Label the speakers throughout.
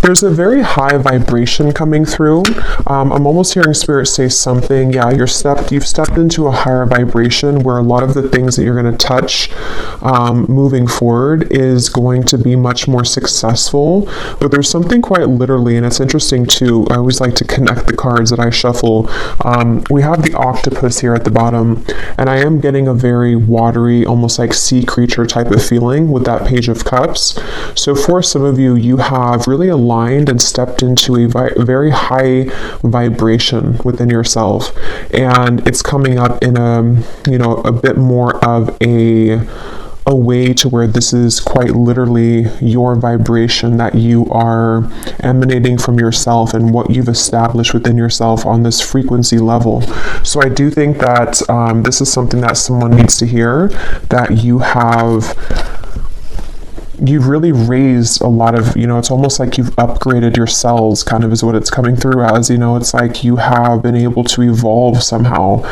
Speaker 1: There's a very high vibration coming through. I'm almost hearing Spirit say something. Yeah, you've stepped into a higher vibration where a lot of the things that you're going to touch moving forward is going to be much more successful. But there's something quite literally, and it's interesting too. I always like to connect the cards that I shuffle. We have the octopus here at the bottom, and I am getting a very watery, almost like sea creature type of feeling with that Page of Cups. So for some of you, you have really aligned and stepped into a very high vibration within yourself, and it's coming up in a bit more of a way to where this is quite literally your vibration that you are emanating from yourself and what you've established within yourself on this frequency level. So I do think that this is something that someone needs to hear, that you've really raised a lot of, it's almost like you've upgraded your cells, kind of is what it's coming through as. It's like you have been able to evolve somehow.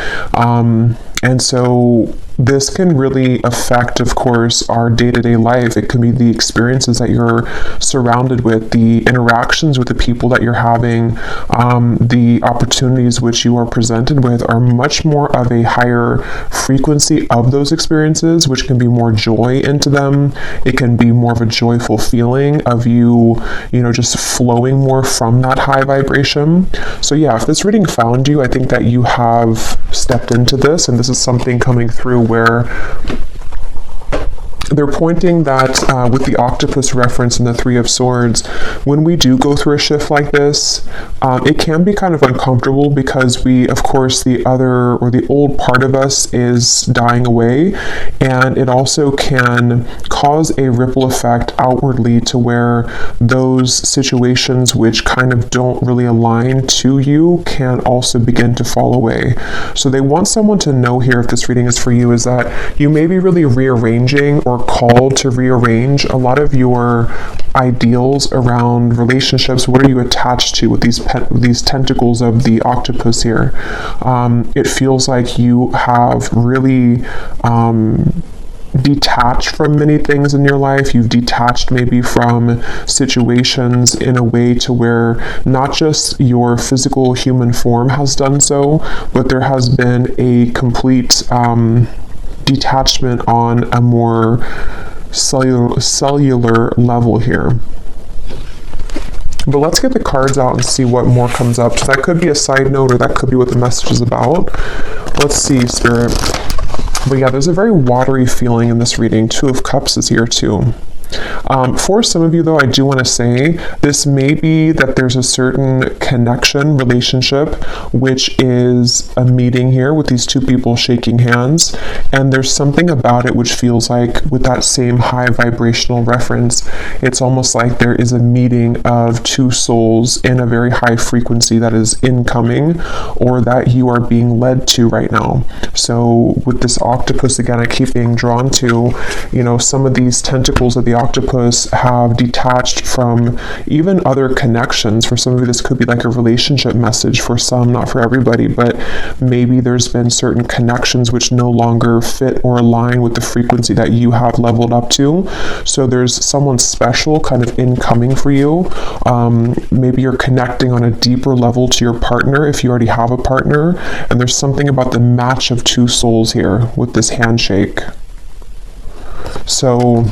Speaker 1: And so this can really affect, of course, our day-to-day life. It can be the experiences that you're surrounded with, the interactions with the people that you're having, the opportunities which you are presented with are much more of a higher frequency of those experiences, which can be more joy into them. It can be more of a joyful feeling of you just flowing more from that high vibration. So yeah, if this reading found you, I think that you have stepped into this, and this is something coming through where they're pointing that with the octopus reference and the Three of Swords, when we do go through a shift like this, it can be kind of uncomfortable because of course, the old part of us is dying away, and it also can cause a ripple effect outwardly to where those situations which kind of don't really align to you can also begin to fall away. So they want someone to know here, if this reading is for you, is that you may be really rearranging or called to rearrange a lot of your ideals around relationships. What are you attached to with these tentacles of the octopus here? It feels like you have really detached from many things in your life. You've detached maybe from situations in a way to where not just your physical human form has done so, but there has been a complete detachment on a more cellular level here. But let's get the cards out and see what more comes up. So that could be a side note, or that could be what the message is about. Let's see, Spirit. But yeah, there's a very watery feeling in this reading. Two of Cups is here too. For some of you, though, I do want to say this may be that there's a certain connection, relationship, which is a meeting here with these two people shaking hands, and there's something about it which feels like, with that same high vibrational reference, it's almost like there is a meeting of two souls in a very high frequency that is incoming, or that you are being led to right now. So with this octopus, again, I keep being drawn to, some of these tentacles of the octopus have detached from even other connections. For some of you, this could be like a relationship message. For some, not for everybody, but maybe there's been certain connections which no longer fit or align with the frequency that you have leveled up to. So there's someone special kind of incoming for you. Maybe you're connecting on a deeper level to your partner if you already have a partner, and there's something about the match of two souls here with this handshake. So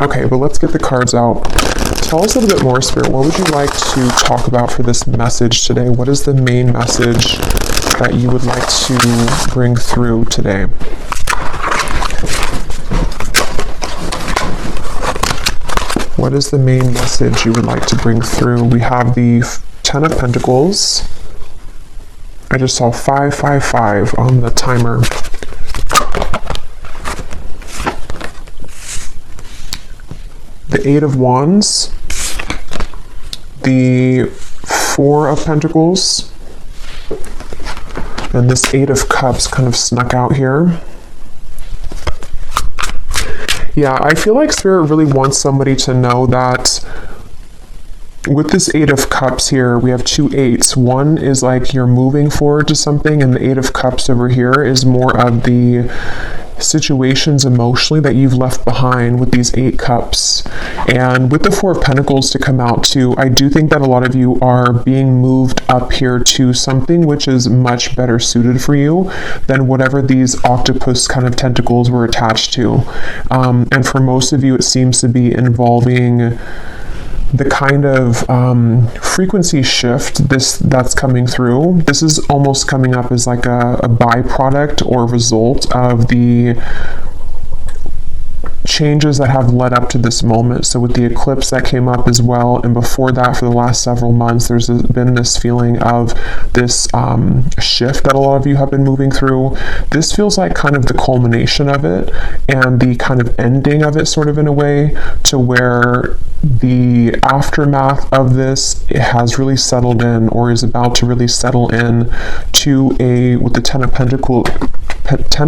Speaker 1: okay, but let's get the cards out. Tell us a little bit more, Spirit. What would you like to talk about for this message today? What is the main message that you would like to bring through today? What is the main message you would like to bring through? We have the Ten of Pentacles. I just saw 555 on the timer. The Eight of Wands, the Four of Pentacles, and this Eight of Cups kind of snuck out here. Yeah, I feel like Spirit really wants somebody to know that with this Eight of Cups here, we have two eights. One is like you're moving forward to something, and the Eight of Cups over here is more of the situations emotionally that you've left behind with these 8 cups. And with the 4 of Pentacles to come out too, I do think that a lot of you are being moved up here to something which is much better suited for you than whatever these octopus kind of tentacles were attached to. And for most of you, it seems to be involving the kind of frequency shift that's coming through. This is almost coming up as like a byproduct or result of the changes that have led up to this moment. So with the eclipse that came up as well, and before that for the last several months, there's been this feeling of this shift that a lot of you have been moving through. This feels like kind of the culmination of it and the kind of ending of it, sort of in a way, to where the aftermath of this, it has really settled in, or is about to really settle in to with the Ten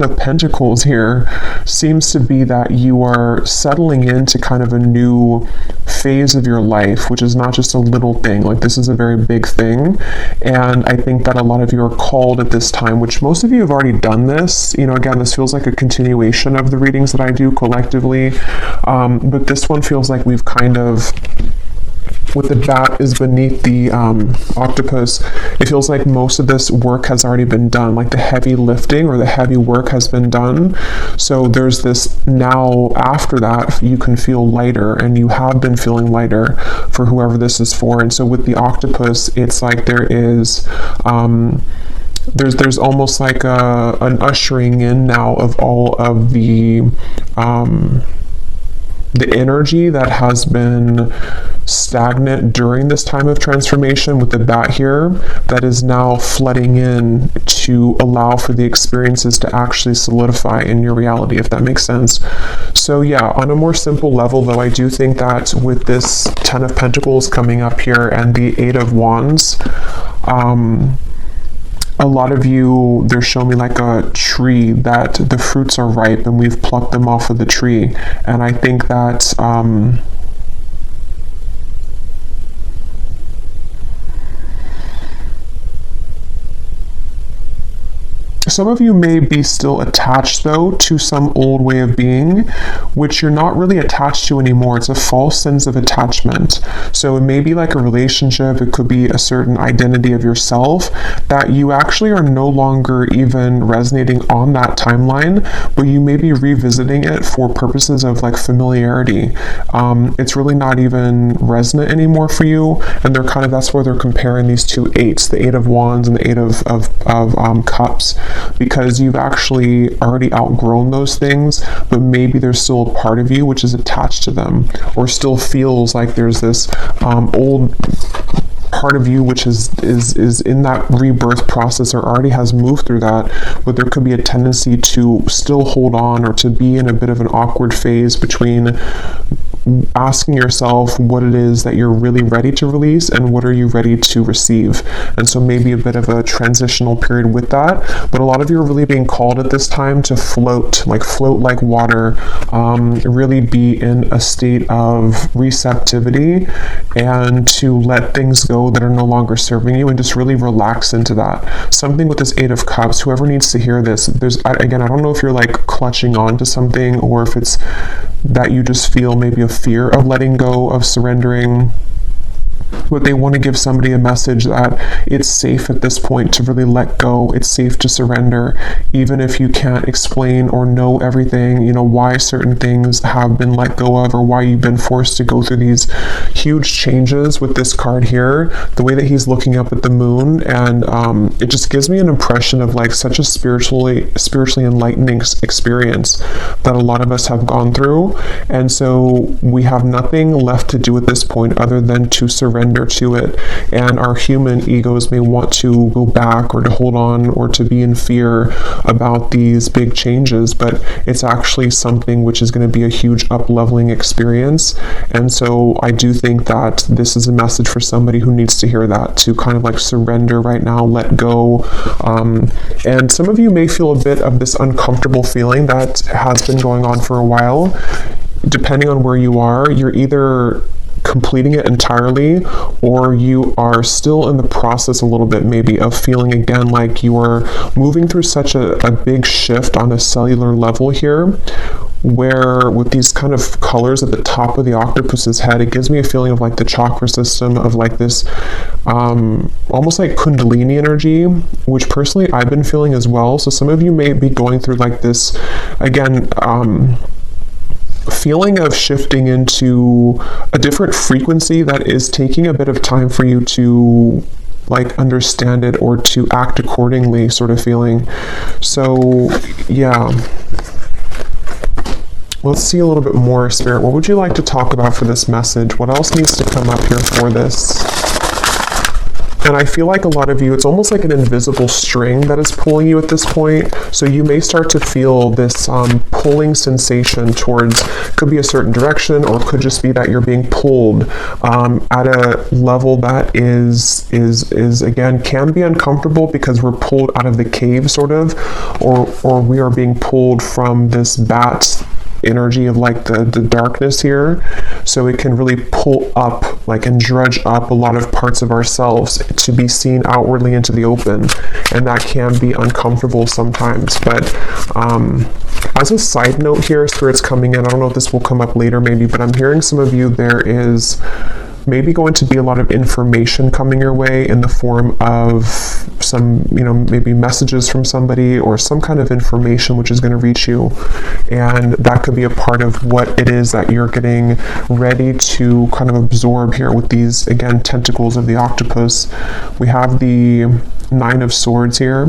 Speaker 1: of Pentacles here, seems to be that you are settling into kind of a new phase of your life, which is not just a little thing. Like, this is a very big thing. And I think that a lot of you are called at this time, which most of you have already done this. You know, again, this feels like a continuation of the readings that I do collectively. But this one feels like we've kind of, with the bat is beneath the octopus, it feels like most of this work has already been done, like the heavy lifting or the heavy work has been done. So there's this now, after that, you can feel lighter, and you have been feeling lighter for whoever this is for. And so with the octopus, it's like there is there's almost like an ushering in now of all of the energy that has been stagnant during this time of transformation with the bat here, that is now flooding in to allow for the experiences to actually solidify in your reality, if that makes sense. So yeah, on a more simple level though, I do think that with this Ten of Pentacles coming up here and the 8 of Wands, a lot of you, they're showing me like a tree that the fruits are ripe and we've plucked them off of the tree. And I think that some of you may be still attached, though, to some old way of being, which you're not really attached to anymore. It's a false sense of attachment. So it may be like a relationship, it could be a certain identity of yourself that you actually are no longer even resonating on that timeline, but you may be revisiting it for purposes of like familiarity. It's really not even resonant anymore for you, and they're kind of, that's where they're comparing these two 8s, the 8 of Wands and the 8 of Cups, because you've actually already outgrown those things, but maybe there's still a part of you which is attached to them, or still feels like there's this old part of you which is in that rebirth process, or already has moved through that, but there could be a tendency to still hold on, or to be in a bit of an awkward phase between asking yourself what it is that you're really ready to release and what are you ready to receive. And so maybe a bit of a transitional period with that, but a lot of you are really being called at this time to float like water, really be in a state of receptivity and to let things go that are no longer serving you, and just really relax into that. Something with this 8 of Cups, whoever needs to hear this, again, I don't know if you're like clutching on to something, or if it's that you just feel maybe a fear of letting go, of surrendering, but they want to give somebody a message that it's safe at this point to really let go. It's safe to surrender, even if you can't explain or know everything, you know, why certain things have been let go of, or why you've been forced to go through these huge changes. With this card here, the way that he's looking up at the moon, and it just gives me an impression of like such a spiritually enlightening experience that a lot of us have gone through. And so we have nothing left to do at this point other than to surrender to it, and our human egos may want to go back, or to hold on, or to be in fear about these big changes, but it's actually something which is going to be a huge up-leveling experience. And so I do think that this is a message for somebody who needs to hear that, to kind of like surrender right now, let go. And some of you may feel a bit of this uncomfortable feeling that has been going on for a while. Depending on where you are, you're either completing it entirely, or you are still in the process a little bit maybe of feeling again like you are moving through such a big shift on a cellular level here, where with these kind of colors at the top of the octopus's head, it gives me a feeling of like the chakra system of like this almost like kundalini energy, which personally I've been feeling as well. So some of you may be going through like this again feeling of shifting into a different frequency that is taking a bit of time for you to like understand it or to act accordingly, sort of feeling. So yeah, let's see a little bit more, Spirit. What would you like to talk about for this message? What else needs to come up here for this? And I feel like a lot of you, it's almost like an invisible string that is pulling you at this point. So you may start to feel this pulling sensation towards, could be a certain direction, or could just be that you're being pulled at a level that is again, can be uncomfortable because we're pulled out of the cave, sort of, or we are being pulled from this bat energy of like the darkness here. So it can really pull up like and drudge up a lot of parts of ourselves to be seen outwardly into the open, and that can be uncomfortable sometimes. But as a side note here, Spirit's coming in, I don't know if this will come up later maybe, but I'm hearing some of you, there is maybe going to be a lot of information coming your way in the form of some, you know, maybe messages from somebody or some kind of information which is going to reach you. And that could be a part of what it is that you're getting ready to kind of absorb here with these, again, tentacles of the octopus. We have the Nine of Swords here.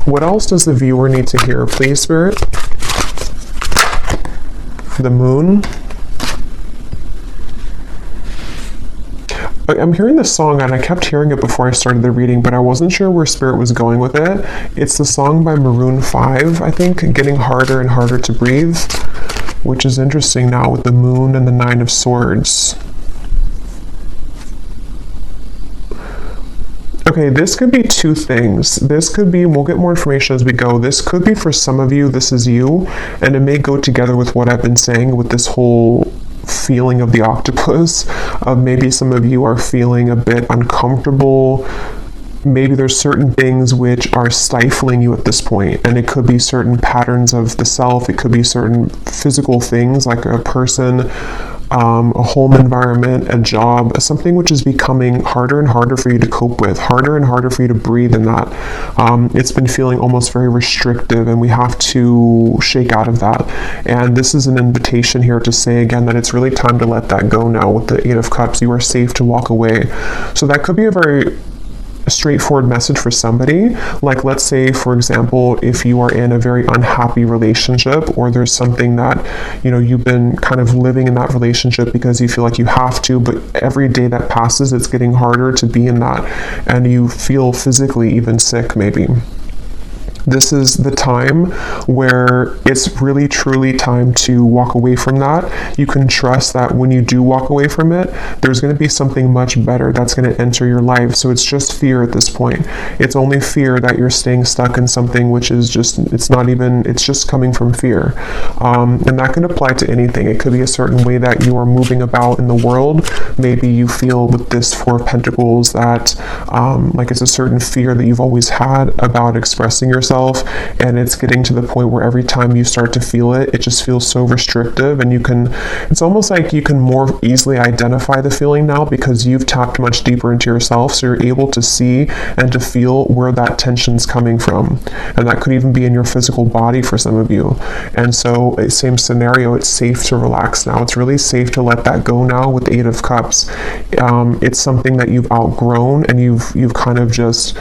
Speaker 1: What else does the viewer need to hear, please, Spirit? The Moon. I'm hearing this song, and I kept hearing it before I started the reading, but I wasn't sure where Spirit was going with it. It's the song by Maroon 5, I think, Getting Harder and Harder to Breathe, which is interesting now with the Moon and the Nine of Swords. Okay, this could be two things. This could be, we'll get more information as we go, this could be for some of you, this is you, and it may go together with what I've been saying with this whole feeling of the octopus. Maybe some of you are feeling a bit uncomfortable. Maybe there's certain things which are stifling you at this point, and it could be certain patterns of the self. It could be certain physical things like a person, a home environment, a job, something which is becoming harder and harder for you to cope with, harder and harder for you to breathe in that. It's been feeling almost very restrictive, and we have to shake out of that. And this is an invitation here to say again that it's really time to let that go now with the Eight of Cups. You are safe to walk away. So that could be a very straightforward message for somebody. Like, let's say, for example, if you are in a very unhappy relationship, or there's something that, you know, you've been kind of living in that relationship because you feel like you have to, but every day that passes, it's getting harder to be in that, and you feel physically even sick maybe. This is the time where it's really truly time to walk away from that. You can trust that when you do walk away from it, there's going to be something much better that's going to enter your life. So it's just fear at this point. It's only fear that you're staying stuck in something which is just, it's not even, it's just coming from fear. And that can apply to anything. It could be a certain way that you are moving about in the world. Maybe you feel with this Four of Pentacles that like it's a certain fear that you've always had about expressing yourself, and it's getting to the point where every time you start to feel it, it just feels so restrictive, and you can, it's almost like you can more easily identify the feeling now because you've tapped much deeper into yourself, so you're able to see and to feel where that tension's coming from. And that could even be in your physical body for some of you. And so, same scenario, it's safe to relax now. It's really safe to let that go now with the Eight of Cups. It's something that you've outgrown, and you've kind of just,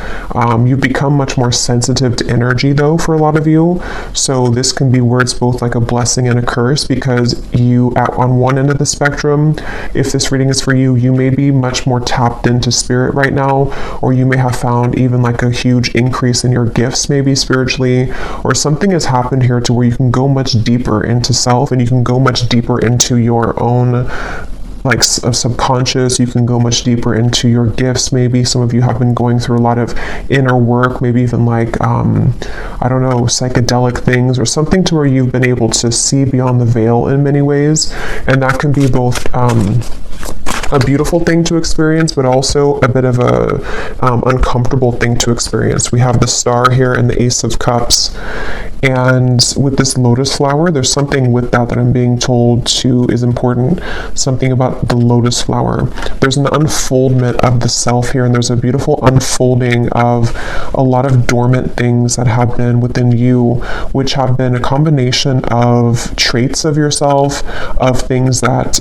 Speaker 1: you've become much more sensitive to energy though for a lot of you. So this can be words both like a blessing and a curse, because you on one end of the spectrum, if this reading is for you, you may be much more tapped into spirit right now, or you may have found even like a huge increase in your gifts maybe spiritually, or something has happened here to where you can go much deeper into self, and you can go much deeper into your own like subconscious. You can go much deeper into your gifts. Maybe some of you have been going through a lot of inner work, maybe even like, I don't know, psychedelic things or something to where you've been able to see beyond the veil in many ways. And that can be both a beautiful thing to experience, but also a bit of a uncomfortable thing to experience. We have the Star here and the Ace of Cups, and with this lotus flower, there's something with that I'm being told to is important. Something about the lotus flower. There's an unfoldment of the self here, and there's a beautiful unfolding of a lot of dormant things that have been within you, which have been a combination of traits of yourself, of things that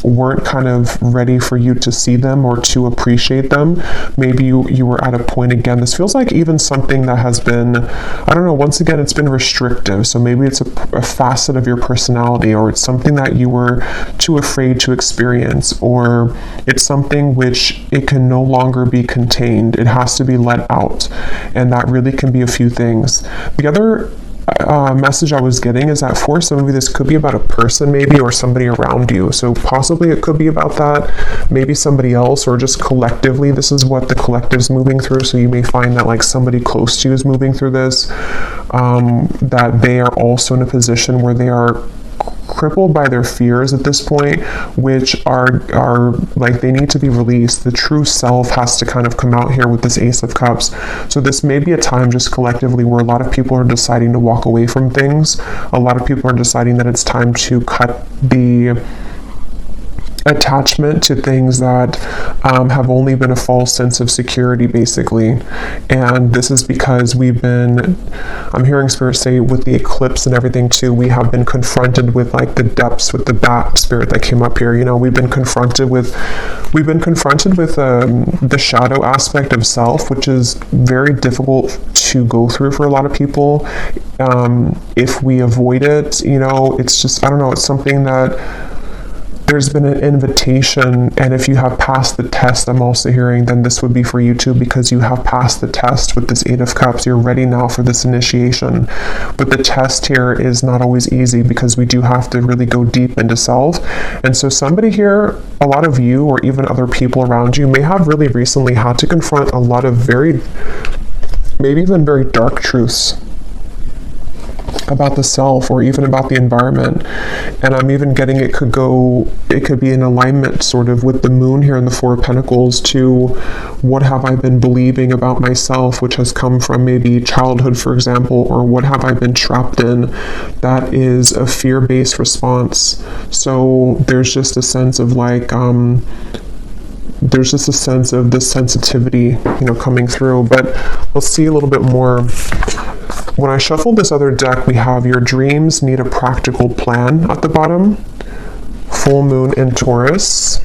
Speaker 1: weren't kind of ready for you to see them or to appreciate them. Maybe you were at a point, again, this feels like even something that has been, I don't know, once again, it's been restrictive. So maybe it's a facet of your personality, or it's something that you were too afraid to experience, or it's something which it can no longer be contained. It has to be let out. And that really can be a few things. The other message I was getting is that for some of you, this could be about a person maybe, or somebody around you. So possibly it could be about that, maybe somebody else, or just collectively, this is what the collective's moving through. So you may find that like somebody close to you is moving through this, that they are also in a position where they are crippled by their fears at this point, which are like they need to be released. The true self has to kind of come out here with this Ace of Cups. So this may be a time just collectively where a lot of people are deciding to walk away from things. A lot of people are deciding that it's time to cut the attachment to things that have only been a false sense of security, basically. And this is because I'm hearing Spirit say with the eclipse and everything too, we have been confronted with like the depths with the bat spirit that came up here. You know, we've been confronted with the shadow aspect of self, which is very difficult to go through for a lot of people. If we avoid it, you know, it's just, I don't know, it's something that there's been an invitation, and if you have passed the test, I'm also hearing, then this would be for you too, because you have passed the test with this Eight of Cups. You're ready now for this initiation. But the test here is not always easy, because we do have to really go deep into self. And so somebody here, a lot of you, or even other people around you, may have really recently had to confront a lot of maybe even very dark truths about the self, or even about the environment. And I'm even getting it could be in alignment sort of with the moon here in the Four of Pentacles to what have I been believing about myself, which has come from maybe childhood, for example, or what have I been trapped in that is a fear-based response. So there's just a sense of like there's just a sense of this sensitivity, you know, coming through. But let's see a little bit more. When I shuffled this other deck, we have your dreams need a practical plan at the bottom. Full moon in Taurus.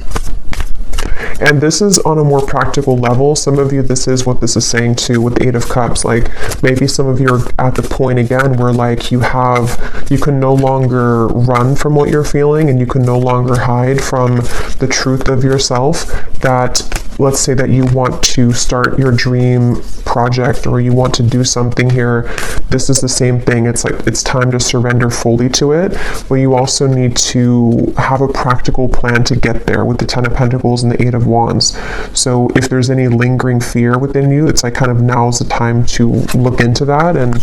Speaker 1: And this is on a more practical level. Some of you, this is what this is saying too with the Eight of Cups. Like maybe some of you are at the point again where like you can no longer run from what you're feeling, and you can no longer hide from the truth of yourself. That, let's say that you want to start your dream project, or you want to do something here. This is the same thing. It's like it's time to surrender fully to it, but you also need to have a practical plan to get there with the Ten of Pentacles and the Eight of Wands. So if there's any lingering fear within you, it's like kind of now's the time to look into that. And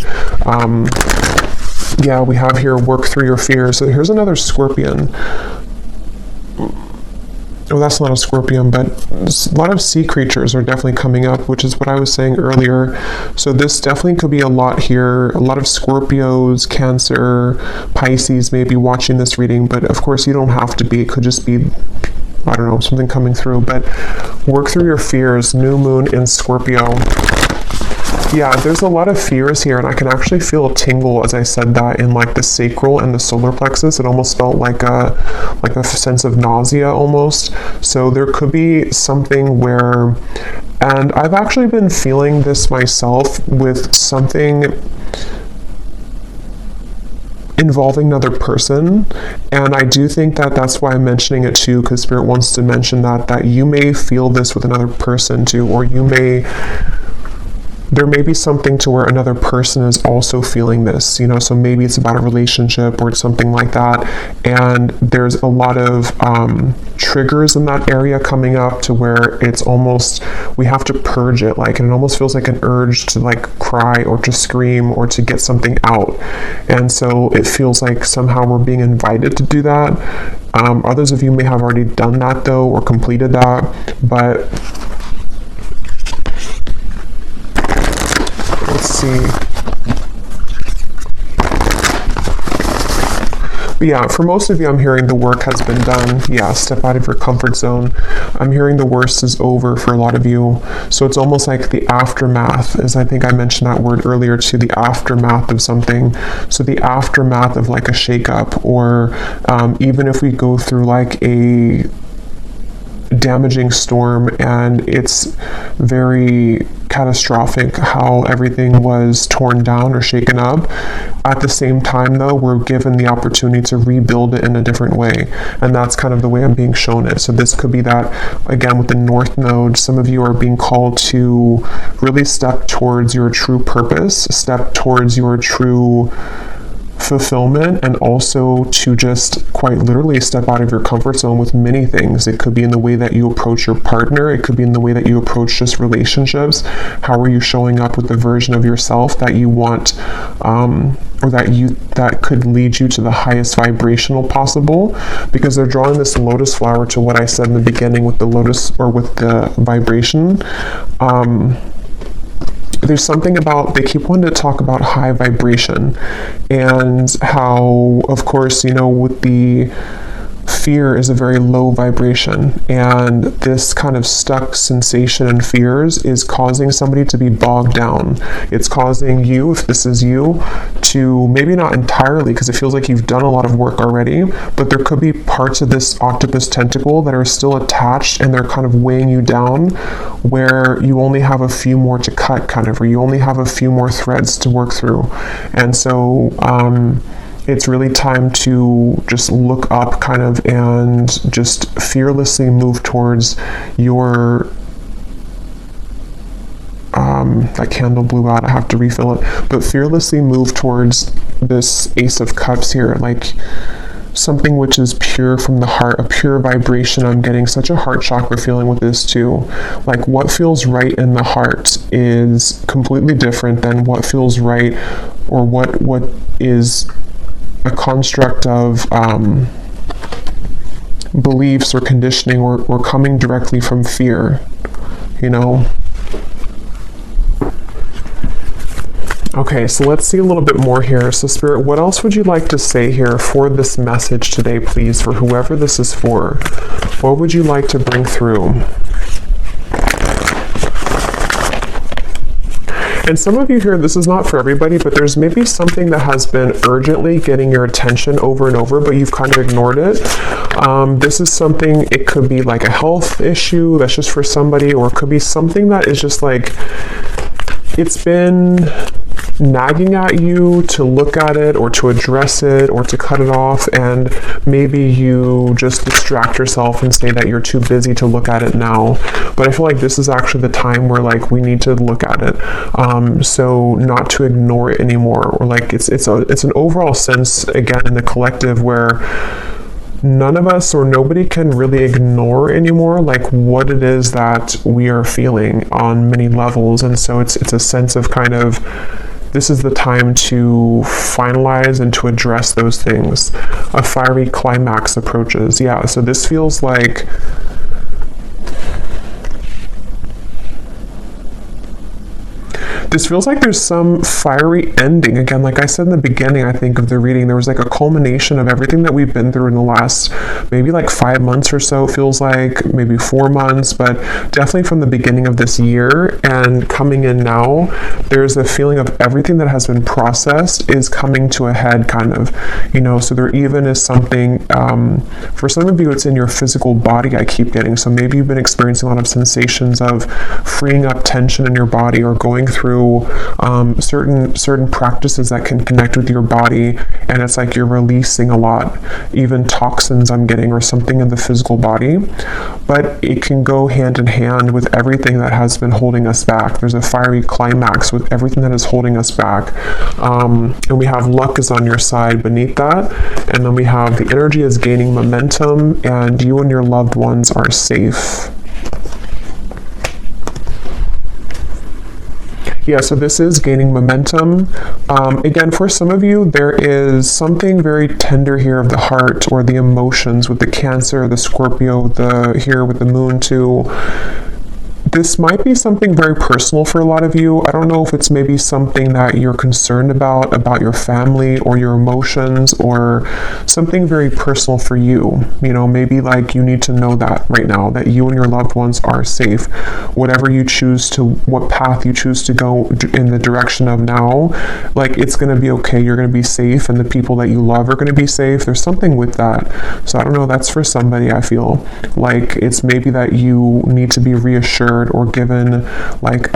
Speaker 1: yeah, we have here work through your fears. So here's another Scorpion. Oh, that's not a Scorpion, but a lot of sea creatures are definitely coming up, which is what I was saying earlier. So this definitely could be a lot here. A lot of Scorpios, Cancer, Pisces may be watching this reading, but of course you don't have to be. It could just be, I don't know, something coming through. But work through your fears. New moon in Scorpio. Yeah, there's a lot of fears here, and I can actually feel a tingle as I said that in like the sacral and the solar plexus. It almost felt like a sense of nausea almost. So there could be something where, and I've actually been feeling this myself with something involving another person, and I do think that that's why I'm mentioning it too, because Spirit wants to mention that you may feel this with another person too, or you may there may be something to where another person is also feeling this, you know, so maybe it's about a relationship or something like that, and there's a lot of triggers in that area coming up to where it's almost, we have to purge it, like, and it almost feels like an urge to like cry or to scream or to get something out, and so it feels like somehow we're being invited to do that. Others of you may have already done that though, or completed that, but let's see. But yeah, for most of you, I'm hearing the work has been done. Yeah, step out of your comfort zone. I'm hearing the worst is over for a lot of you. So it's almost like the aftermath, as I think I mentioned that word earlier too, the aftermath of something. So the aftermath of like a shakeup, or even if we go through like a damaging storm and it's very catastrophic how everything was torn down or shaken up, at the same time though, we're given the opportunity to rebuild it in a different way, and that's kind of the way I'm being shown it. So this could be that, again, with the North Node, some of you are being called to really step towards your true purpose, step towards your true fulfillment, and also to just quite literally step out of your comfort zone with many things. It could be in the way that you approach your partner. It could be in the way that you approach just relationships. How are you showing up with the version of yourself that you want, or that could lead you to the highest vibrational possible? Because they're drawing this lotus flower to what I said in the beginning with the lotus, or with the vibration. There's something about, they keep wanting to talk about high vibration, and how, of course, you know, with the fear is a very low vibration, and this kind of stuck sensation and fears is causing somebody to be bogged down. It's causing you, if this is you, to maybe not entirely, because it feels like you've done a lot of work already, but there could be parts of this octopus tentacle that are still attached, and they're kind of weighing you down, where you only have a few more to cut, kind of, or you only have a few more threads to work through. And so it's really time to just look up, kind of, and just fearlessly move towards your that candle blew out, I have to refill it, but fearlessly move towards this Ace of Cups here, like something which is pure from the heart, a pure vibration. I'm getting such a heart chakra feeling with this too. Like, what feels right in the heart is completely different than what feels right, or what is a construct of beliefs or conditioning, or coming directly from fear, you know? Okay, so let's see a little bit more here. So Spirit, what else would you like to say here for this message today, please, for whoever this is for? What would you like to bring through? And some of you here, this is not for everybody, but there's maybe something that has been urgently getting your attention over and over, but you've kind of ignored it. This is something, it could be like a health issue that's just for somebody, or it could be something that is just like, it's been nagging at you to look at it, or to address it, or to cut it off, and maybe you just distract yourself and say that you're too busy to look at it now. But I feel like this is actually the time where, like, we need to look at it, so not to ignore it anymore, or like it's an overall sense, again, in the collective, where none of us, or nobody, can really ignore anymore, like, what it is that we are feeling on many levels. And so it's a sense of kind of, this is the time to finalize and to address those things. A fiery climax approaches. Yeah, so this feels like there's some fiery ending. Again, like I said in the beginning, I think, of the reading, there was like a culmination of everything that we've been through in the last maybe like 5 months or so, it feels like, maybe 4 months, but definitely from the beginning of this year and coming in now, there's a feeling of everything that has been processed is coming to a head, kind of, you know. So there even is something, for some of you, it's in your physical body, I keep getting. So maybe you've been experiencing a lot of sensations of freeing up tension in your body, or going through through certain practices that can connect with your body, and it's like you're releasing a lot, even toxins I'm getting or something in the physical body. But it can go hand in hand with everything that has been holding us back. There's a fiery climax with everything that is holding us back. And we have luck is on your side beneath that. And then we have the energy is gaining momentum, and you and your loved ones are safe. Yeah, so this is gaining momentum. Again, for some of you, there is something very tender here of the heart or the emotions with the Cancer, the Scorpio, here with the Moon too. This might be something very personal for a lot of you. I don't know if it's maybe something that you're concerned about your family or your emotions, or something very personal for you. You know, maybe like you need to know that right now, that you and your loved ones are safe. Whatever you choose to, what path you choose to go in the direction of now, like it's going to be okay. You're going to be safe, and the people that you love are going to be safe. There's something with that. So I don't know, that's for somebody. I feel like it's maybe that you need to be reassured or given like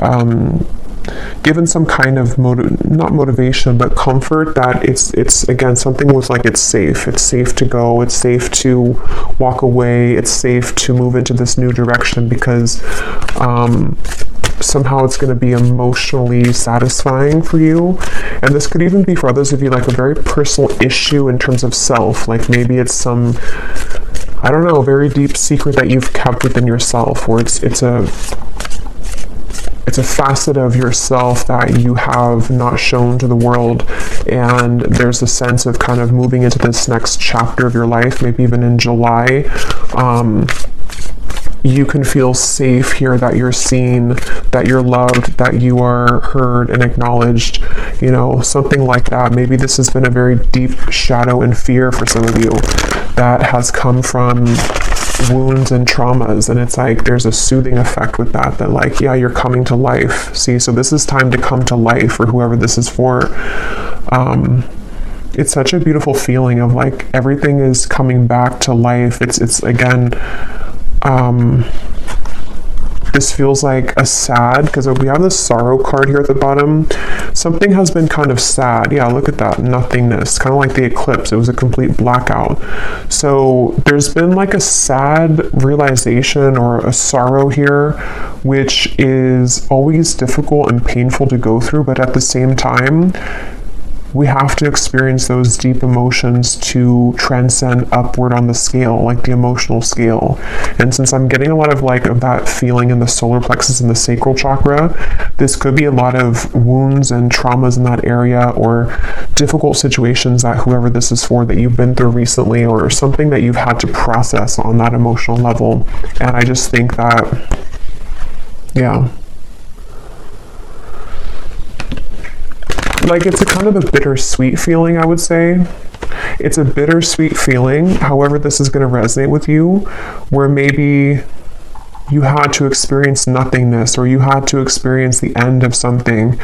Speaker 1: given some kind of not motivation but comfort that it's again something with like it's safe to go, it's safe to walk away, it's safe to move into this new direction, because somehow it's going to be emotionally satisfying for you. And this could even be for others of you like a very personal issue in terms of self, like maybe it's some, I don't know, very deep secret that you've kept within yourself, or it's a facet of yourself that you have not shown to the world, and there's a sense of kind of moving into this next chapter of your life, maybe even in July. You can feel safe here, that you're seen, that you're loved, that you are heard and acknowledged, you know, something like that. Maybe this has been a very deep shadow and fear for some of you that has come from wounds and traumas, and it's like there's a soothing effect with that like, yeah, you're coming to life. See, so this is time to come to life for whoever this is for. It's such a beautiful feeling of like everything is coming back to life. It's again, this feels like a sad, because we have the sorrow card here at the bottom. Something has been kind of sad. Yeah, look at that, nothingness, kind of like the eclipse. It was a complete blackout. So there's been like a sad realization or a sorrow here, which is always difficult and painful to go through, but at the same time, we have to experience those deep emotions to transcend upward on the scale, like the emotional scale. And since I'm getting a lot of like of that feeling in the solar plexus and the sacral chakra, this could be a lot of wounds and traumas in that area, or difficult situations that whoever this is for that you've been through recently, or something that you've had to process on that emotional level. And I just think that, yeah, like it's a kind of a bittersweet feeling, I would say. It's a bittersweet feeling, however this is going to resonate with you, where maybe you had to experience nothingness, or you had to experience the end of something,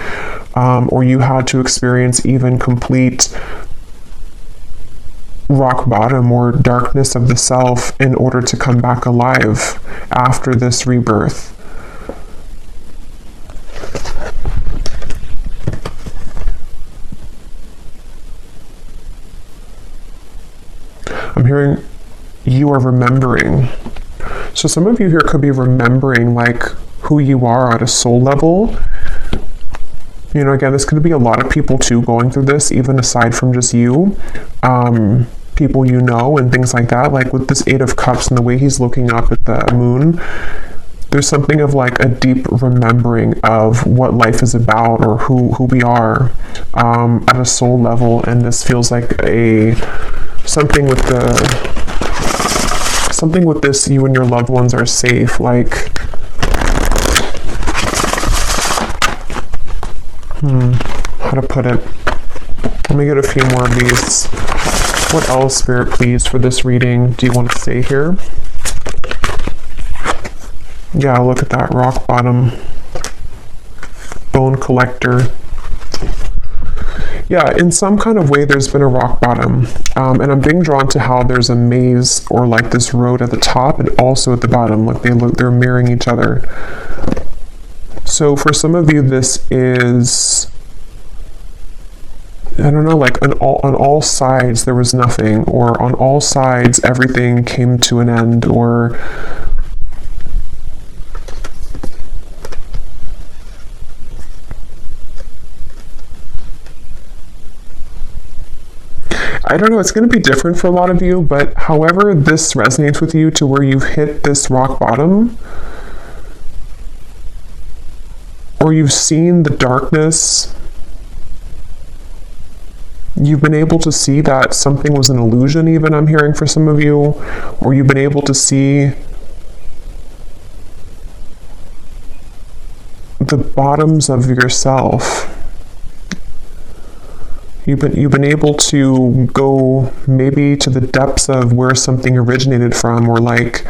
Speaker 1: or you had to experience even complete rock bottom or darkness of the self in order to come back alive after this rebirth. I'm hearing you are remembering. So some of you here could be remembering like who you are at a soul level. You know, again, this could be a lot of people too going through this, even aside from just you. People you know and things like that. Like with this Eight of Cups and the way he's looking up at the moon, there's something of like a deep remembering of what life is about, or who we are at a soul level. And this feels like something with this, you and your loved ones are safe. Like, how to put it? Let me get a few more of these. What else, Spirit, please, for this reading do you want to say here? Yeah, look at that, rock bottom, bone collector. Yeah, in some kind of way, there's been a rock bottom. And I'm being drawn to how there's a maze or like this road at the top and also at the bottom. Like they're mirroring each other. So for some of you, this is, I don't know, like on all sides there was nothing, or on all sides everything came to an end, or I don't know, it's going to be different for a lot of you, but however this resonates with you to where you've hit this rock bottom, or you've seen the darkness, you've been able to see that something was an illusion, even, I'm hearing for some of you, or you've been able to see the bottoms of yourself. You've been able to go maybe to the depths of where something originated from, or like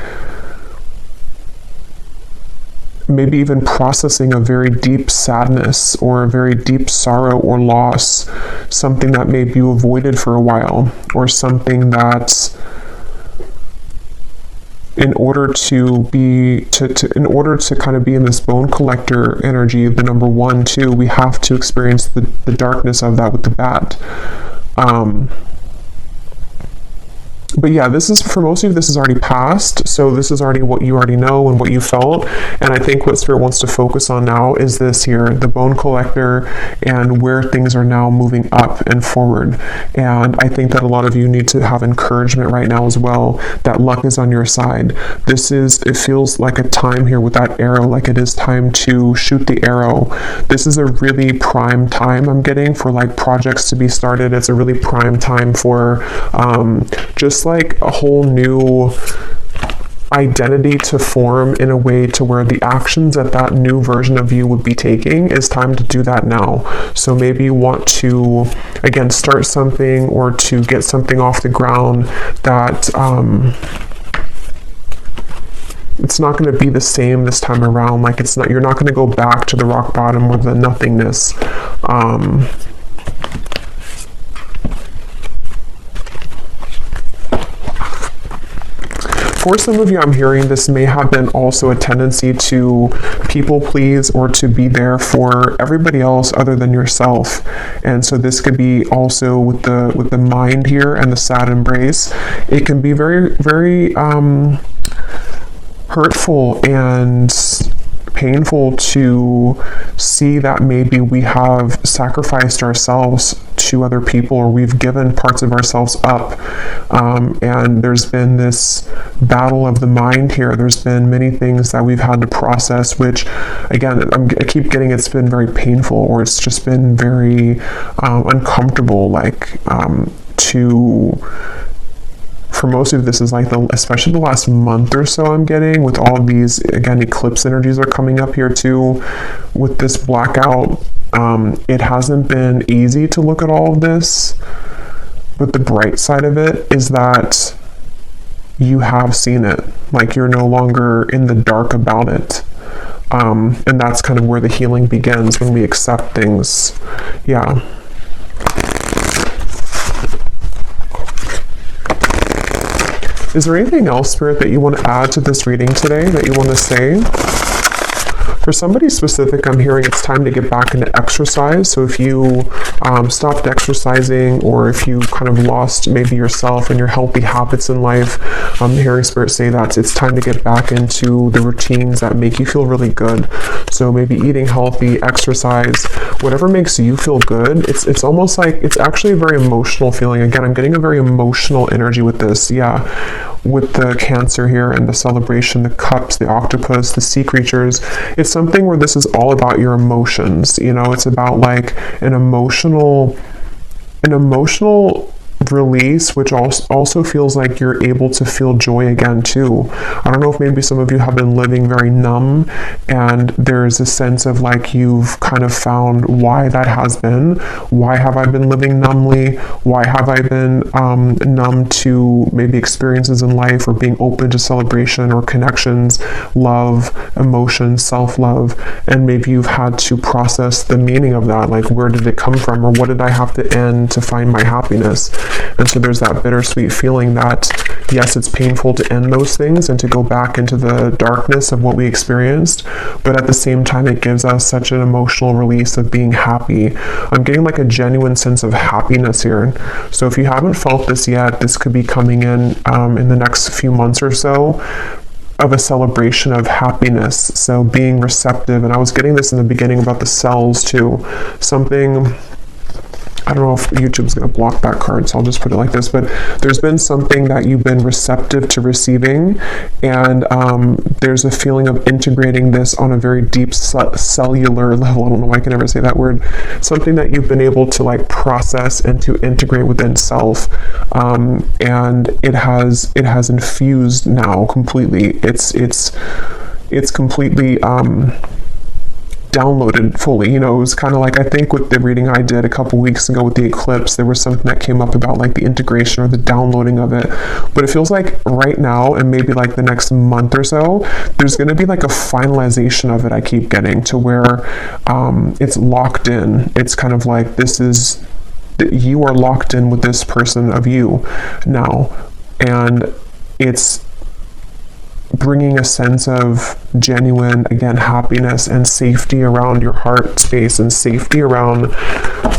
Speaker 1: maybe even processing a very deep sadness or a very deep sorrow or loss, something that maybe you avoided for a while, or something that in order to kind of be in this bone collector energy, the number 1, 2, we have to experience the darkness of that with the bat. But yeah, this is, for most of you, this is already past, so this is already what you already know and what you felt, and I think what Spirit wants to focus on now is this here, the bone collector, and where things are now moving up and forward. And I think that a lot of you need to have encouragement right now as well, that luck is on your side. It feels like a time here with that arrow, like it is time to shoot the arrow. This is a really prime time I'm getting for like projects to be started. It's a really prime time for just like a whole new identity to form in a way to where the actions that new version of you would be taking, is time to do that now. So maybe you want to, again, start something or to get something off the ground that it's not going to be the same this time around. Like you're not going to go back to the rock bottom or the nothingness. For some of you, I'm hearing this may have been also a tendency to people please or to be there for everybody else other than yourself. And so this could be also with the mind here and the sad embrace. It can be very, very hurtful and painful to see that maybe we have sacrificed ourselves to other people, or we've given parts of ourselves up, and there's been this battle of the mind here. There's been many things that we've had to process, which again, I keep getting, it's been very painful, or it's just been very uncomfortable, like for most of this is like especially the last month or so I'm getting with all of these, again, eclipse energies are coming up here too with this blackout. It hasn't been easy to look at all of this, but the bright side of it is that you have seen it. Like you're no longer in the dark about it. And that's kind of where the healing begins, when we accept things. Yeah. Is there anything else, Spirit, that you want to add to this reading today, that you want to say? For somebody specific, I'm hearing it's time to get back into exercise. So if you stopped exercising, or if you kind of lost maybe yourself and your healthy habits in life, I'm hearing Spirit say that it's time to get back into the routines that make you feel really good. So maybe eating healthy, exercise, whatever makes you feel good. It's almost like, it's actually a very emotional feeling. Again, I'm getting a very emotional energy with this. Yeah, with the Cancer here and the celebration, the cups, the octopus, the sea creatures. It's something where this is all about your emotions. You know, it's about like an emotional release, which also feels like you're able to feel joy again too. I don't know if maybe some of you have been living very numb, and there's a sense of like you've kind of found why that has been. Why have I been living numbly? Why have I been numb to maybe experiences in life, or being open to celebration or connections, love, emotion, self-love? And maybe you've had to process the meaning of that, like where did it come from, or what did I have to end to find my happiness? And so there's that bittersweet feeling that, yes, it's painful to end those things and to go back into the darkness of what we experienced, but at the same time, it gives us such an emotional release of being happy. I'm getting like a genuine sense of happiness here. So if you haven't felt this yet, this could be coming in the next few months or so, of a celebration of happiness. So being receptive, and I was getting this in the beginning about the cells too. Something, I don't know if YouTube's going to block that card, so I'll just put it like this, but there's been something that you've been receptive to receiving, and there's a feeling of integrating this on a very deep cellular level. I don't know why I can never say that word. Something that you've been able to like process and to integrate within self, and it has infused now completely. It's completely downloaded fully. You know, it was kind of like, I think with the reading I did a couple weeks ago with the eclipse, there was something that came up about like the integration or the downloading of it. But it feels like right now, and maybe like the next month or so, there's going to be like a finalization of it. I keep getting to where it's locked in. It's kind of like, this is, you are locked in with this person of you now, and it's bringing a sense of genuine, again, happiness and safety around your heart space, and safety around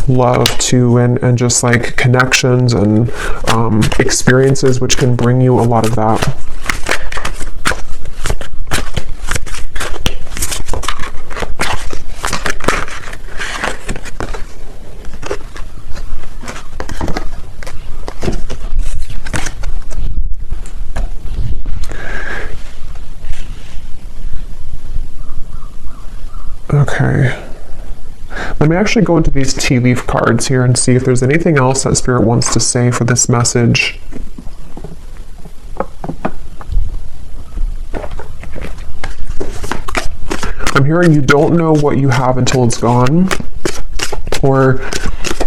Speaker 1: love too, and just like connections and experiences, which can bring you a lot of that. Okay, let me actually go into these tea leaf cards here and see if there's anything else that Spirit wants to say for this message. I'm hearing you don't know what you have until it's gone, or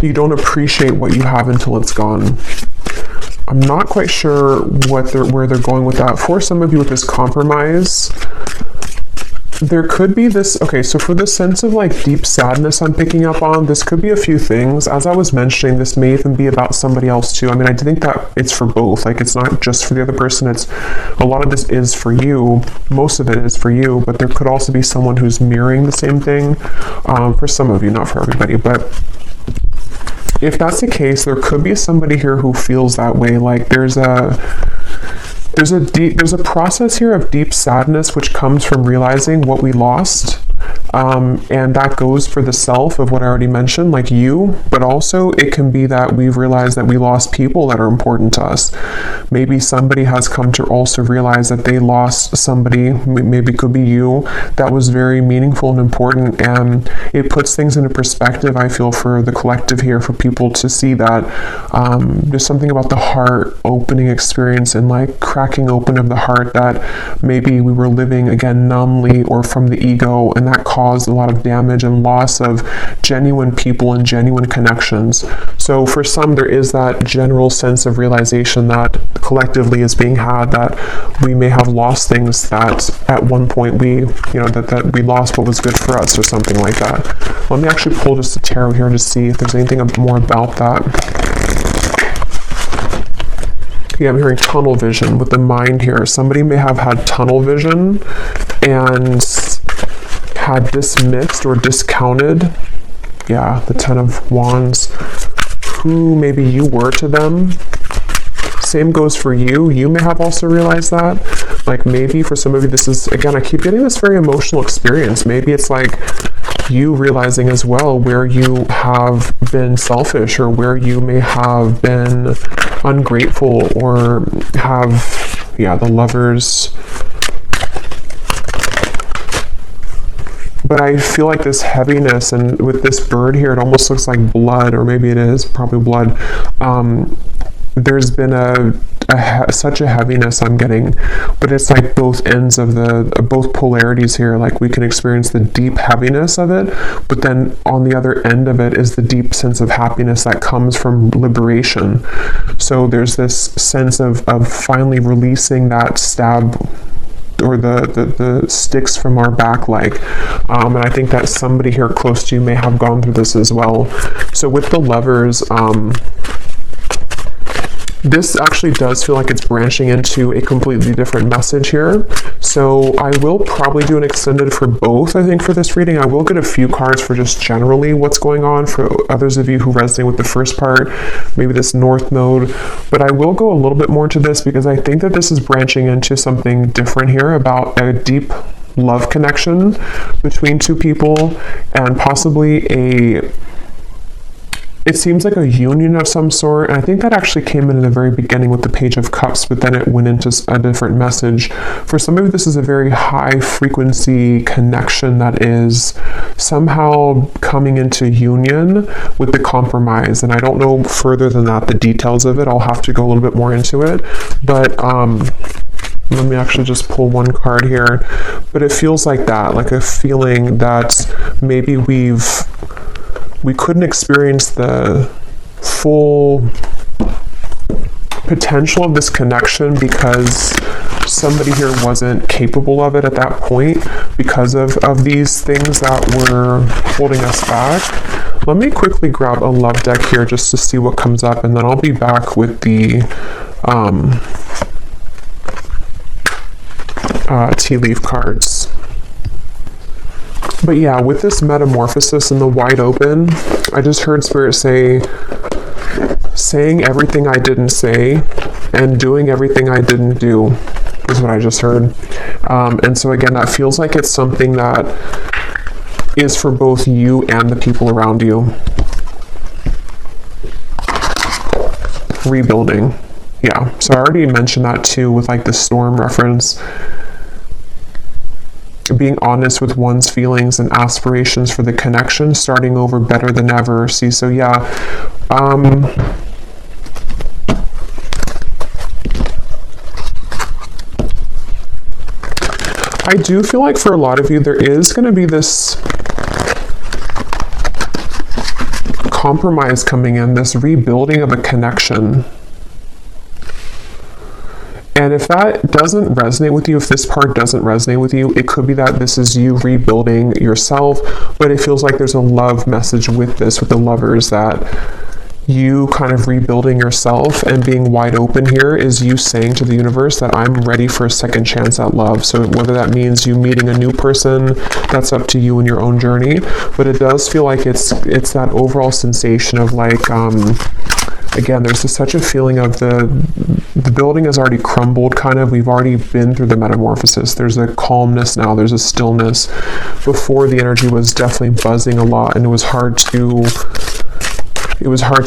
Speaker 1: you don't appreciate what you have until it's gone. I'm not quite sure where they're going with that. For some of you with this compromise, there could be this, okay, so for the sense of like deep sadness I'm picking up on, this could be a few things. As I was mentioning, this may even be about somebody else too. I mean, I think that it's for both. Like, it's not just for the other person. It's, a lot of this is for you. Most of it is for you, but there could also be someone who's mirroring the same thing, for some of you, not for everybody. But if that's the case, there could be somebody here who feels that way. Like there's a process here of deep sadness which comes from realizing what we lost, and that goes for the self of what I already mentioned, like you, but also it can be that we've realized that we lost people that are important to us. Maybe somebody has come to also realize that they lost somebody, maybe it could be you, that was very meaningful and important, and it puts things into perspective, I feel, for the collective here, for people to see that there's something about the heart opening experience and like cracking open of the heart that maybe we were living again numbly or from the ego, and that caused a lot of damage and loss of genuine people and genuine connections. So for some, there is that general sense of realization that collectively is being had, that we may have lost things that at one point we, that we lost what was good for us or something like that. Let me actually pull just a tarot here to see if there's anything more about that. Yeah, I'm hearing tunnel vision with the mind here. Somebody may have had tunnel vision and had dismissed or discounted, yeah, the Ten of Wands, who maybe you were to them. Same goes for you. You may have also realized that. Like maybe for some of you, this is, again, I keep getting this very emotional experience. Maybe it's like you realizing as well where you have been selfish, or where you may have been ungrateful, or have, yeah, the Lovers. But I feel like this heaviness, and with this bird here, it almost looks like blood, or maybe it is probably blood. There's been such a heaviness I'm getting, but it's like both ends of both polarities here. Like we can experience the deep heaviness of it, but then on the other end of it is the deep sense of happiness that comes from liberation. So there's this sense of finally releasing that stab, or the sticks from our back leg. And I think that somebody here close to you may have gone through this as well. So with the Lovers, This actually does feel like it's branching into a completely different message here. So I will probably do an extended for both, I think, for this reading. I will get a few cards for just generally what's going on for others of you who resonate with the first part, maybe this North Node. But I will go a little bit more into this because I think that this is branching into something different here about a deep love connection between two people and possibly it seems like a union of some sort, and I think that actually came in the very beginning with the Page of Cups, but then it went into a different message. For some of you, this is a very high frequency connection that is somehow coming into union with the compromise, and I don't know further than that, the details of it. I'll have to go a little bit more into it, but let me actually just pull one card here. But it feels like that, like a feeling that maybe we couldn't experience the full potential of this connection because somebody here wasn't capable of it at that point because of these things that were holding us back. Let me quickly grab a love deck here just to see what comes up, and then I'll be back with the tea leaf cards. But yeah, with this metamorphosis and the wide open, I just heard Spirit saying everything I didn't say and doing everything I didn't do is what I just heard. And so again, that feels like it's something that is for both you and the people around you. Rebuilding. Yeah, so I already mentioned that too with like the storm reference. Being honest with one's feelings and aspirations for the connection, starting over better than ever. See, so yeah, I do feel like for a lot of you, there is going to be this compromise coming in, this rebuilding of a connection. And if that doesn't resonate with you, if this part doesn't resonate with you, it could be that this is you rebuilding yourself, but it feels like there's a love message with this, with the lovers, that you kind of rebuilding yourself and being wide open here is you saying to the universe that I'm ready for a second chance at love. So whether that means you meeting a new person, that's up to you in your own journey, but it does feel like it's that overall sensation of like, again, there's such a feeling of the building has already crumbled, kind of. We've already been through the metamorphosis. There's a calmness now. There's a stillness. Before, the energy was definitely buzzing a lot, and it was hard to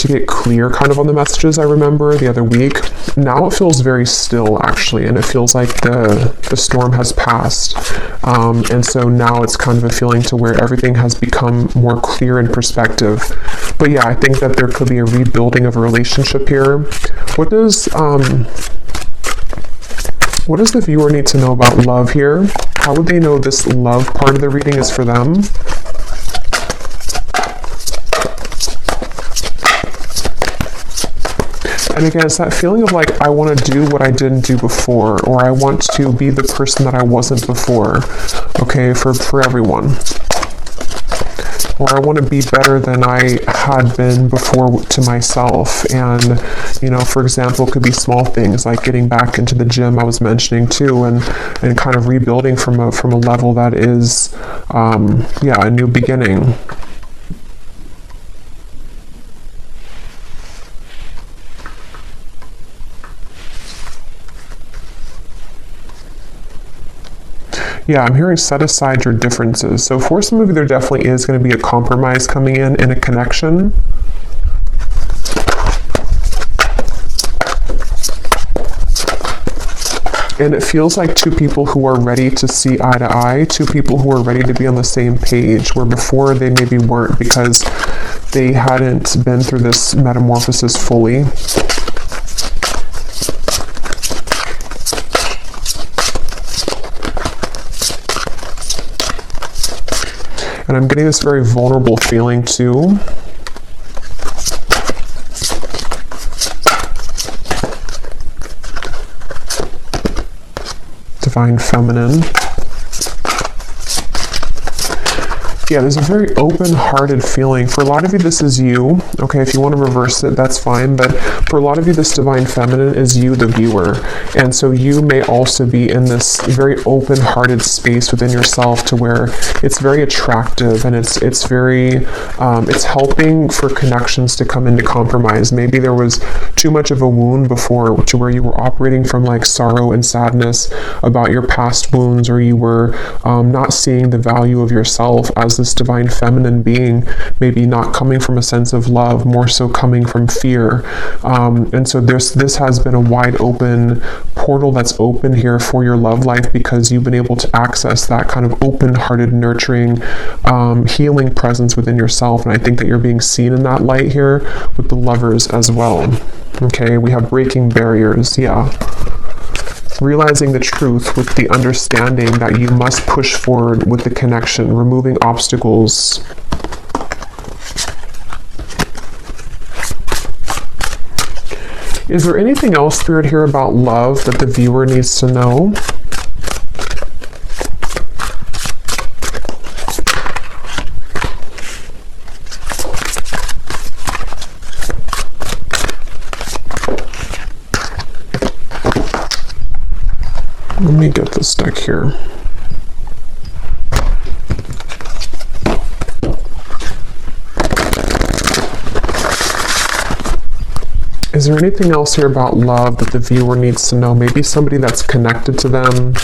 Speaker 1: get clear kind of on the messages, I remember the other week. Now it feels very still, actually, and it feels like the storm has passed. And so now it's kind of a feeling to where everything has become more clear in perspective. But yeah, I think that there could be a rebuilding of a relationship here. What does the viewer need to know about love here? How would they know this love part of the reading is for them? And again, it's that feeling of like, I want to do what I didn't do before, or I want to be the person that I wasn't before, okay, for everyone. Or I want to be better than I had been before to myself. And, you know, for example, it could be small things like getting back into the gym I was mentioning too, and kind of rebuilding from a level that is, a new beginning. Yeah, I'm hearing set aside your differences. So for some of you, there definitely is going to be a compromise coming in a connection. And it feels like two people who are ready to see eye to eye, two people who are ready to be on the same page, where before they maybe weren't because they hadn't been through this metamorphosis fully. And I'm getting this very vulnerable feeling too. Divine Feminine. Yeah, there's a very open-hearted feeling. For a lot of you, this is you. Okay, if you want to reverse it, that's fine. But for a lot of you, this divine feminine is you, the viewer. And so you may also be in this very open-hearted space within yourself to where it's very attractive and it's very, it's helping for connections to come into compromise. Maybe there was too much of a wound before to where you were operating from like sorrow and sadness about your past wounds, or you were not seeing the value of yourself as this divine feminine being, maybe not coming from a sense of love, more so coming from fear. And so this has been a wide open portal that's open here for your love life, because you've been able to access that kind of open-hearted, nurturing, healing presence within yourself. And I think that you're being seen in that light here with the Lovers as well. Okay, we have breaking barriers. Yeah. Realizing the truth with the understanding that you must push forward with the connection, removing obstacles. Is there anything else, Spirit, here about love that the viewer needs to know? Let me get this deck here. Is there anything else here about love that the viewer needs to know? Maybe somebody that's connected to them.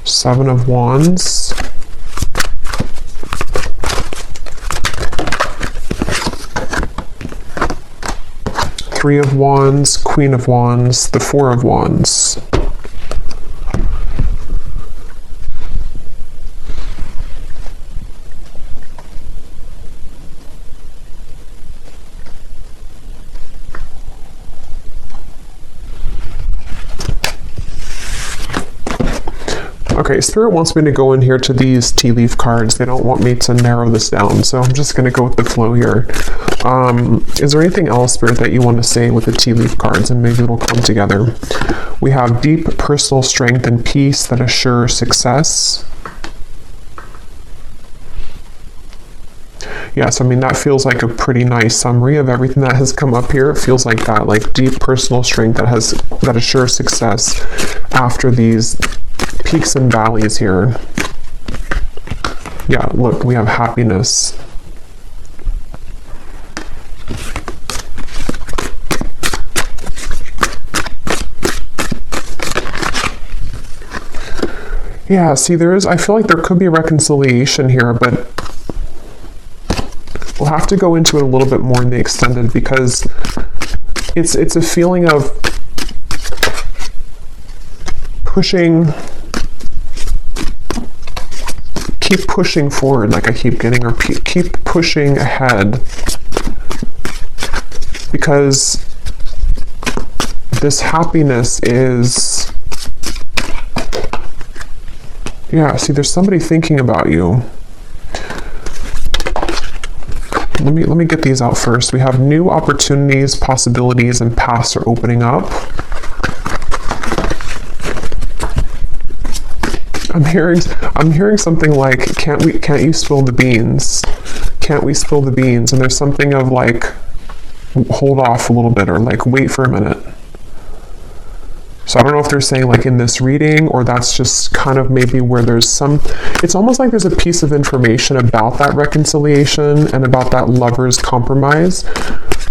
Speaker 1: Seven of Wands. Three of Wands, Queen of Wands, the Four of Wands. Okay, Spirit wants me to go in here to these tea leaf cards. They don't want me to narrow this down, so I'm just going to go with the flow here. Is there anything else, Spirit, that you want to say with the tea leaf cards, and maybe it'll come together? We have deep personal strength and peace that assure success. Yes, I mean, that feels like a pretty nice summary of everything that has come up here. It feels like that, like deep personal strength that assures success after these peaks and valleys here. Yeah, look, we have happiness. Yeah, see, I feel like there could be a reconciliation here, but we'll have to go into it a little bit more in the extended, because it's a feeling of pushing, keep pushing forward, like I keep getting, or keep pushing ahead, because this happiness is, yeah, see, there's somebody thinking about you. Let me get these out first. We have new opportunities, possibilities, and paths are opening up. I'm hearing something like, can't you spill the beans? Can't we spill the beans? And there's something of like, hold off a little bit, or like, wait for a minute. So I don't know if they're saying like in this reading, or that's just kind of maybe where there's some, it's almost like there's a piece of information about that reconciliation and about that lover's compromise,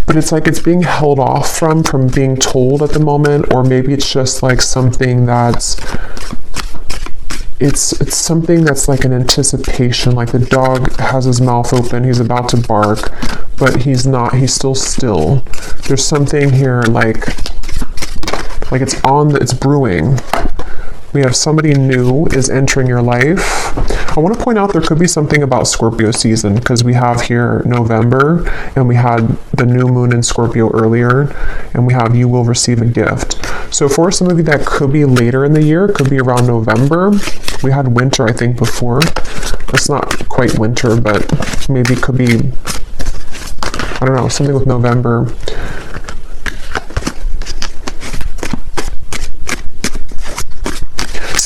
Speaker 1: but it's like it's being held off from being told at the moment, or maybe it's just like something that's, it's something that's like an anticipation, like the dog has his mouth open, he's about to bark, but he's not, he's still. There's something here like it's brewing. We have somebody new is entering your life. I want to point out there could be something about Scorpio season, because we have here November, and we had the new moon in Scorpio earlier, and we have you will receive a gift. So for some of you, that could be later in the year, it could be around November. We had winter, I think, before. It's not quite winter, but maybe it could be, I don't know, something with November.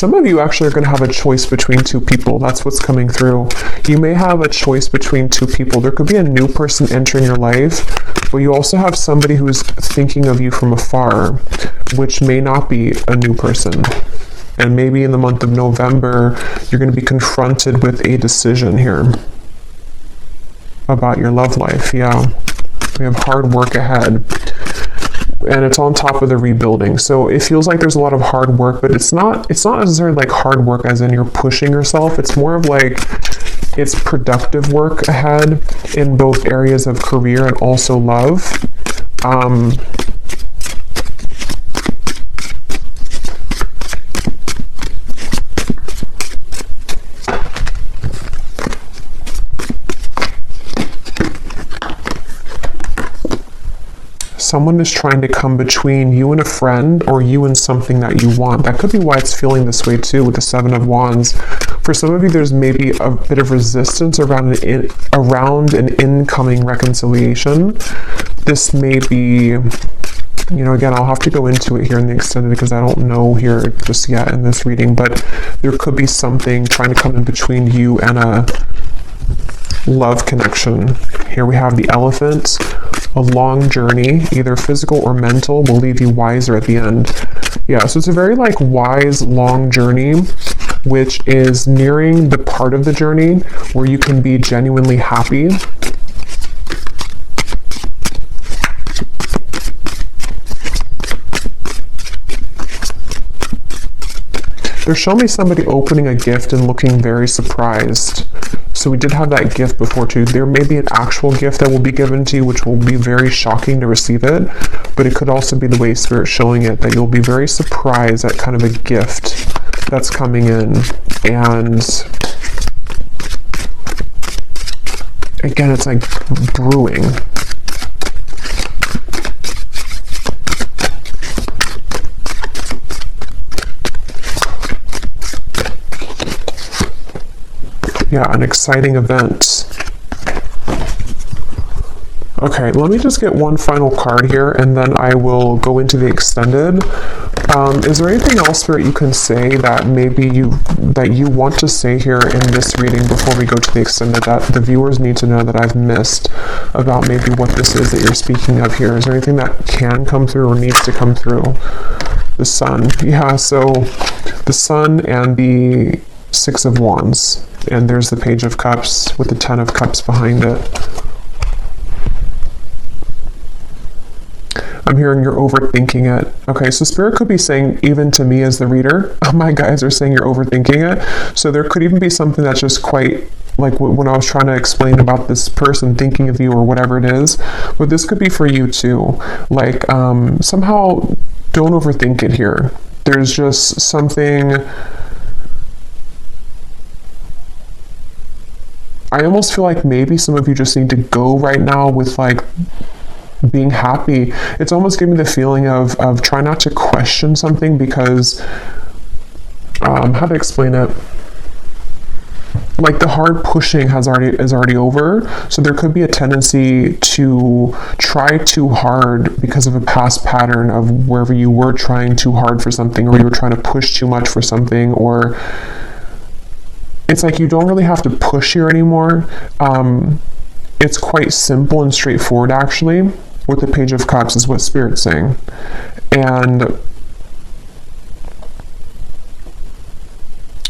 Speaker 1: some of you actually are going to have a choice between two people. That's what's coming through. You may have a choice between two people. There could be a new person entering your life, but you also have somebody who's thinking of you from afar, which may not be a new person. And maybe in the month of November, you're going to be confronted with a decision here about your love life. Yeah, we have hard work ahead. And it's on top of the rebuilding. So it feels like there's a lot of hard work, but it's not necessarily like hard work as in you're pushing yourself. It's more of like it's productive work ahead in both areas of career and also love. Someone is trying to come between you and a friend, or you and something that you want. That could be why it's feeling this way too with the Seven of Wands. For some of you, there's maybe a bit of resistance around an incoming reconciliation. This may be, you know, again, I'll have to go into it here in the extended because I don't know here just yet in this reading, but there could be something trying to come in between you and a love connection. Here we have the Elephant. A long journey, either physical or mental, will leave you wiser at the end. Yeah, so it's a very like wise, long journey, which is nearing the part of the journey where you can be genuinely happy. They're showing me somebody opening a gift and looking very surprised. So we did have that gift before too. There may be an actual gift that will be given to you, which will be very shocking to receive it. But it could also be the way Spirit's showing it, that you'll be very surprised at kind of a gift that's coming in. And again, it's like brewing. Yeah, an exciting event. Okay, let me just get one final card here, and then I will go into the extended. Is there anything else, Spirit, you can say that maybe you want to say here in this reading before we go to the extended that the viewers need to know that I've missed about maybe what this is that you're speaking of here? Is there anything that can come through or needs to come through? The Sun. Yeah, so the Sun and the Six of Wands. And there's the Page of Cups with the Ten of Cups behind it. I'm hearing you're overthinking it. Okay, so Spirit could be saying, even to me as the reader, my guys are saying you're overthinking it. So there could even be something that's just quite, like when I was trying to explain about this person thinking of you or whatever it is. But this could be for you too. Like, somehow don't overthink it here. There's just something... I almost feel like maybe some of you just need to go right now with like being happy. It's almost giving me the feeling of try not to question something because, how to explain it? Like the hard pushing is already over. So there could be a tendency to try too hard because of a past pattern of wherever you were trying too hard for something, or you were trying to push too much for something, or it's like you don't really have to push here anymore. It's quite simple and straightforward, actually, with the Page of Cups is what Spirit's saying. And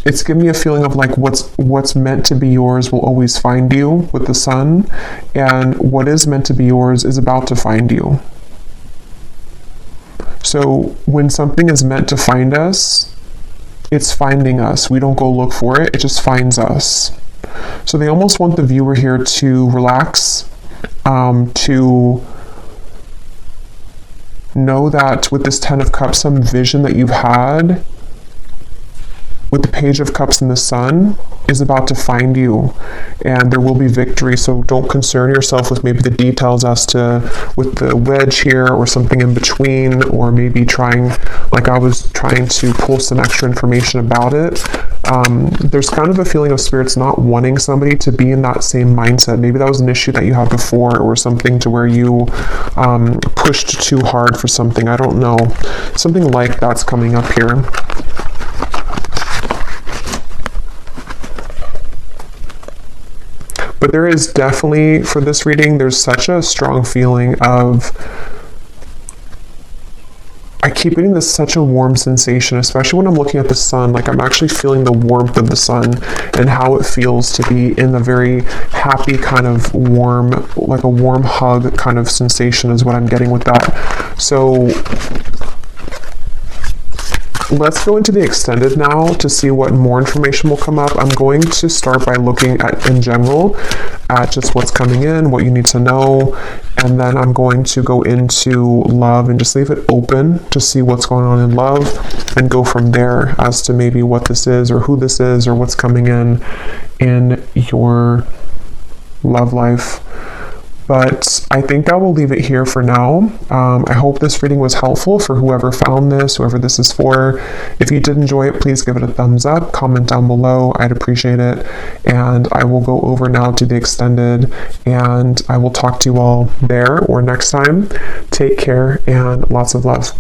Speaker 1: it's giving me a feeling of like what's meant to be yours will always find you with the Sun, and what is meant to be yours is about to find you. So when something is meant to find us, it's finding us. We don't go look for it. It just finds us. So they almost want the viewer here to relax, to know that with this Ten of Cups, some vision that you've had with the Page of Cups and the Sun is about to find you, and there will be victory. So don't concern yourself with maybe the details as to with the wedge here or something in between, or maybe trying, like I was trying to pull some extra information about it. There's kind of a feeling of Spirits not wanting somebody to be in that same mindset. Maybe that was an issue that you had before, or something to where you pushed too hard for something. I don't know. Something like that's coming up here. But there is definitely, for this reading, there's such a strong feeling of, I keep getting this such a warm sensation, especially when I'm looking at the sun. Like, I'm actually feeling the warmth of the sun and how it feels to be in a very happy kind of warm, like a warm hug kind of sensation is what I'm getting with that. So let's go into the extended now to see what more information will come up. I'm going to start by looking at, in general, at just what's coming in, what you need to know, and then I'm going to go into love and just leave it open to see what's going on in love and go from there as to maybe what this is or who this is or what's coming in your love life. But I think I will leave it here for now. I hope this reading was helpful for whoever found this, whoever this is for. If you did enjoy it, please give it a thumbs up, comment down below. I'd appreciate it. And I will go over now to the extended, and I will talk to you all there or next time. Take care and lots of love.